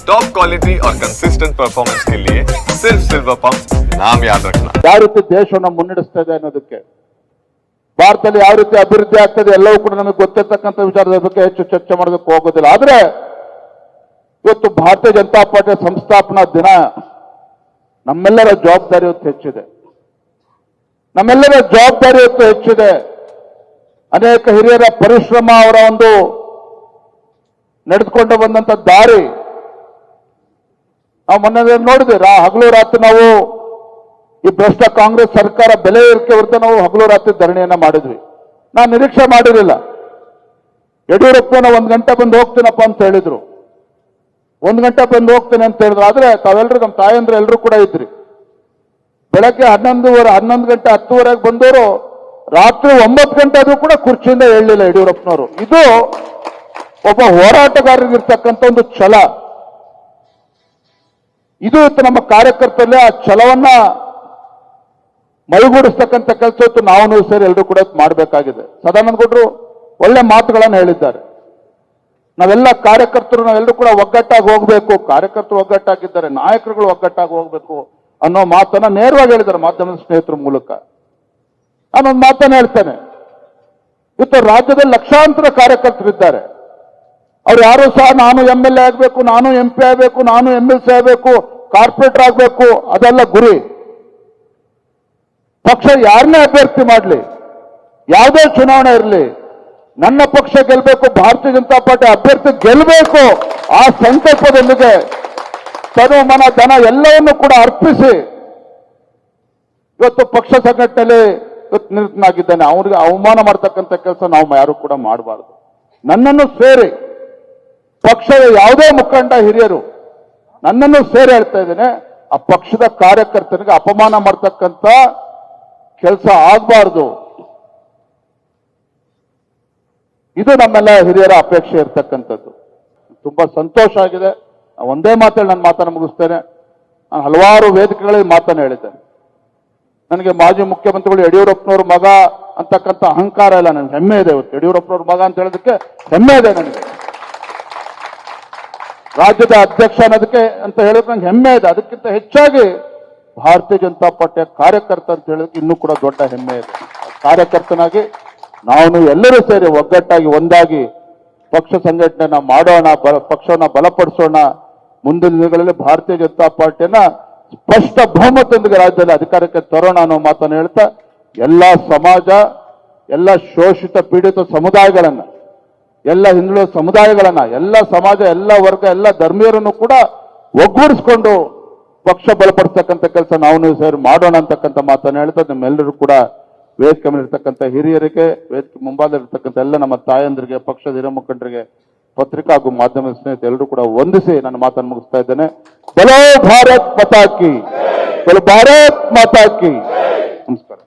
Top quality और consistent performance के लिए सिर्फ सिल्वर पंप नाम याद रखना। ಯಾವ ರೀತಿ ದೇಶವನ್ನು ಮುನ್ನಡೆಸ್ತಾ ಇದೆ ಅನ್ನೋದಕ್ಕೆ, ಭಾರತದಲ್ಲಿ ಯಾವ ರೀತಿ ಅಭಿವೃದ್ಧಿ ಆಗ್ತದೆ ಎಲ್ಲವೂ ಕೂಡ ನಮಗೆ ಗೊತ್ತಿರತಕ್ಕಂಥ ವಿಚಾರದ ಬಗ್ಗೆ ಹೆಚ್ಚು ಚರ್ಚೆ ಮಾಡೋದಕ್ಕೆ ಹೋಗೋದಿಲ್ಲ. ಆದ್ರೆ ಇವತ್ತು ಭಾರತೀಯ ಜನತಾ ಪಾರ್ಟಿಯ ಸಂಸ್ಥಾಪನಾ ದಿನ, ನಮ್ಮೆಲ್ಲರ ಜವಾಬ್ದಾರಿ ಹೊತ್ತು ಹೆಚ್ಚಿದೆ. ನಮ್ಮೆಲ್ಲರ ಜವಾಬ್ದಾರಿ ಹೊತ್ತು ಹೆಚ್ಚಿದೆ. ಅನೇಕ ಹಿರಿಯರ ಪರಿಶ್ರಮ, ಅವರ ಒಂದು ನಡೆದುಕೊಂಡು ಬಂದಂತ ದಾರಿ ನಾವು ಮೊನ್ನೆ ನೋಡಿದ್ವಿ. ಹಗಲು ರಾತ್ರಿ ನಾವು ಈ ಭ್ರಷ್ಟ ಕಾಂಗ್ರೆಸ್ ಸರ್ಕಾರ ಬೆಲೆ ಏರಿಕೆ ವಿರುದ್ಧ ನಾವು ಹಗಲು ರಾತ್ರಿ ಧರಣಿಯನ್ನ ಮಾಡಿದ್ವಿ. ನಾನು ನಿರೀಕ್ಷೆ ಮಾಡಿರಲಿಲ್ಲ. ಯಡಿಯೂರಪ್ಪನ 1 ಗಂಟೆ ಬಂದು ಹೋಗ್ತೀನಪ್ಪ ಅಂತ ಹೇಳಿದ್ರು. 1 ಗಂಟೆ ಬಂದು ಹೋಗ್ತೇನೆ ಅಂತ ಹೇಳಿದ್ರು. ಆದ್ರೆ ತಾವೆಲ್ಲರೂ, ನಮ್ಮ ತಾಯಂದ್ರೆ ಎಲ್ಲರೂ ಕೂಡ ಇದ್ರಿ. ಬೆಳಗ್ಗೆ 11 ಗಂಟೆ 10:30 ಬಂದವರು ರಾತ್ರಿ 9 ಗಂಟೆ ಆದ್ರೂ ಕೂಡ ಕುರ್ಚಿಯಿಂದ ಹೇಳಲಿಲ್ಲ ಯಡಿಯೂರಪ್ಪನವರು. ಇದು ಒಬ್ಬ ಹೋರಾಟಗಾರರಿಗಿರ್ತಕ್ಕಂಥ ಒಂದು ಛಲ. ಇದು ಇವತ್ತು ನಮ್ಮ ಕಾರ್ಯಕರ್ತರಲ್ಲಿ ಆ ಛಲವನ್ನ ಮೈಗೂಡಿಸ್ತಕ್ಕಂಥ ಕೆಲಸ ಇವತ್ತು ನಾವು ಸೇರಿ ಎಲ್ಲರೂ ಕೂಡ ಮಾಡಬೇಕಾಗಿದೆ. ಸದಾನಂದ ಗೌಡರು ಒಳ್ಳೆ ಮಾತುಗಳನ್ನು ಹೇಳಿದ್ದಾರೆ. ನಾವೆಲ್ಲ ಕಾರ್ಯಕರ್ತರು, ನಾವೆಲ್ಲರೂ ಕೂಡ ಒಗ್ಗಟ್ಟಾಗಿ ಹೋಗ್ಬೇಕು. ಕಾರ್ಯಕರ್ತರು ಒಗ್ಗಟ್ಟಾಗಿದ್ದಾರೆ, ನಾಯಕರುಗಳು ಒಗ್ಗಟ್ಟಾಗಿ ಹೋಗ್ಬೇಕು ಅನ್ನೋ ಮಾತನ್ನ ನೇರವಾಗಿ ಹೇಳಿದ್ದಾರೆ ಮಾಧ್ಯಮದ ಸ್ನೇಹಿತರ ಮೂಲಕ. ನಾನೊಂದು ಮಾತನ್ನ ಹೇಳ್ತೇನೆ. ಇವತ್ತು ರಾಜ್ಯದಲ್ಲಿ ಲಕ್ಷಾಂತರ ಕಾರ್ಯಕರ್ತರಿದ್ದಾರೆ. ಅವ್ರು ಯಾರು ಸಹ ನಾನು MLA ಆಗಬೇಕು, ನಾನು MP ಆಗಬೇಕು, ನಾನು MLC ಆಗಬೇಕು, ಕಾರ್ಪೊರೇಟರ್ ಆಗಬೇಕು, ಅದೆಲ್ಲ ಗುರಿ. ಪಕ್ಷ ಯಾರನ್ನೇ ಅಭ್ಯರ್ಥಿ ಮಾಡಲಿ, ಯಾವುದೇ ಚುನಾವಣೆ ಇರಲಿ, ನನ್ನ ಪಕ್ಷ ಗೆಲ್ಲಬೇಕು, ಭಾರತೀಯ ಜನತಾ ಪಾರ್ಟಿ ಅಭ್ಯರ್ಥಿ ಗೆಲ್ಲಬೇಕು, ಆ ಸಂಕಲ್ಪದೊಂದಿಗೆ ತನು ಮನ ಧನ ಎಲ್ಲವನ್ನು ಕೂಡ ಅರ್ಪಿಸಿ ಇವತ್ತು ಪಕ್ಷ ಸಂಘಟನೆಯಲ್ಲಿ ನಿರತನಾಗಿದ್ದಾನೆ. ಅವರಿಗೆ ಅವಮಾನ ಮಾಡ್ತಕ್ಕಂಥ ಕೆಲಸ ನಾವು ಯಾರು ಕೂಡ ಮಾಡಬಾರದು. ನನ್ನನ್ನು ಸೇರಿ ಪಕ್ಷದ ಯಾವುದೇ ಮುಖಂಡ ಹಿರಿಯರು ನನ್ನನ್ನು ಸೇರಿ ಹೇಳ್ತಾ ಇದ್ದೇನೆ, ಆ ಪಕ್ಷದ ಕಾರ್ಯಕರ್ತನಿಗೆ ಅಪಮಾನ ಮಾಡ್ತಕ್ಕಂಥ ಕೆಲಸ ಆಗಬಾರದು. ಇದು ನಮ್ಮೆಲ್ಲ ಹಿರಿಯರ ಅಪೇಕ್ಷೆ ಇರ್ತಕ್ಕಂಥದ್ದು. ತುಂಬಾ ಸಂತೋಷ ಆಗಿದೆ. ಒಂದೇ ಮಾತಲ್ಲಿ ನನ್ನ ಮಾತನ್ನು ಮುಗಿಸ್ತೇನೆ. ನಾನು ಹಲವಾರು ವೇದಿಕೆಗಳಲ್ಲಿ ಮಾತನ್ನು ಹೇಳಿದ್ದೇನೆ. ನನಗೆ ಮಾಜಿ ಮುಖ್ಯಮಂತ್ರಿಗಳು ಯಡಿಯೂರಪ್ಪನವ್ರ ಮಗ ಅಂತಕ್ಕಂಥ ಅಹಂಕಾರ ಇಲ್ಲ, ನನಗೆ ಹೆಮ್ಮೆ ಇದೆ. ಇವತ್ತು ಯಡಿಯೂರಪ್ಪನವ್ರ ಮಗ ಅಂತ ಹೇಳೋದಕ್ಕೆ ಹೆಮ್ಮೆ ಇದೆ ನನಗೆ. ರಾಜ್ಯದ ಅಧ್ಯಕ್ಷ ಅನ್ನೋದಕ್ಕೆ ಅಂತ ಹೇಳೋದಕ್ಕೆ ನಂಗೆ ಹೆಮ್ಮೆ ಇದೆ. ಅದಕ್ಕಿಂತ ಹೆಚ್ಚಾಗಿ ಭಾರತೀಯ ಜನತಾ ಪಾರ್ಟಿಯ ಕಾರ್ಯಕರ್ತ ಅಂತ ಹೇಳೋದಕ್ಕೆ ಇನ್ನೂ ಕೂಡ ದೊಡ್ಡ ಹೆಮ್ಮೆ ಇದೆ. ಕಾರ್ಯಕರ್ತನಾಗಿ ನಾವು ಎಲ್ಲರೂ ಸೇರಿ ಒಗ್ಗಟ್ಟಾಗಿ ಒಂದಾಗಿ ಪಕ್ಷ ಸಂಘಟನೆಯನ್ನ ಮಾಡೋಣ, ಪಕ್ಷವನ್ನ ಬಲಪಡಿಸೋಣ. ಮುಂದಿನ ದಿನಗಳಲ್ಲಿ ಭಾರತೀಯ ಜನತಾ ಪಾರ್ಟಿಯನ್ನ ಸ್ಪಷ್ಟ ಬಹುಮತದೊಂದಿಗೆ ರಾಜ್ಯದಲ್ಲಿ ಅಧಿಕಾರಕ್ಕೆ ತರೋಣ ಅನ್ನೋ ಮಾತನ್ನು ಹೇಳ್ತಾ, ಎಲ್ಲ ಸಮಾಜ, ಎಲ್ಲ ಶೋಷಿತ ಪೀಡಿತ ಸಮುದಾಯಗಳನ್ನ, ಎಲ್ಲ ಹಿಂದುಳಿದ ಸಮುದಾಯಗಳನ್ನ, ಎಲ್ಲ ಸಮಾಜ, ಎಲ್ಲ ವರ್ಗ, ಎಲ್ಲ ಧರ್ಮೀಯರನ್ನು ಕೂಡ ಒಗ್ಗೂಡಿಸಿಕೊಂಡು ಪಕ್ಷ ಬಲಪಡಿಸ್ತಕ್ಕಂಥ ಕೆಲಸ ನಾವು ಸೇರಿ ಮಾಡೋಣ ಅಂತಕ್ಕಂಥ ಮಾತನ್ನು ಹೇಳ್ತಾ, ನಿಮ್ಮೆಲ್ಲರೂ ಕೂಡ ವೇದಿಕೆ ಮೇಲೆ ಇರ್ತಕ್ಕಂಥ ಹಿರಿಯರಿಗೆ, ವೇದಿಕೆ ಮುಂಭಾಗದಲ್ಲಿರ್ತಕ್ಕಂಥ ಎಲ್ಲ ನಮ್ಮ ತಾಯಂದರಿಗೆ, ಪಕ್ಷದ ಹಿರಿಯ ಮುಖಂಡರಿಗೆ, ಪತ್ರಿಕಾ ಹಾಗೂ ಮಾಧ್ಯಮದ ಸ್ನೇಹಿತರು ಎಲ್ಲರೂ ಕೂಡ ವಂದಿಸಿ ನನ್ನ ಮಾತನ್ನು ಮುಗಿಸ್ತಾ ಇದ್ದೇನೆ. ಬಲೋ ಭಾರತ್ ಮಾತಾ ಕಿ, ಬಲೋ ಭಾರತ್ ಮಾತಾ ಕಿ. ನಮಸ್ಕಾರ.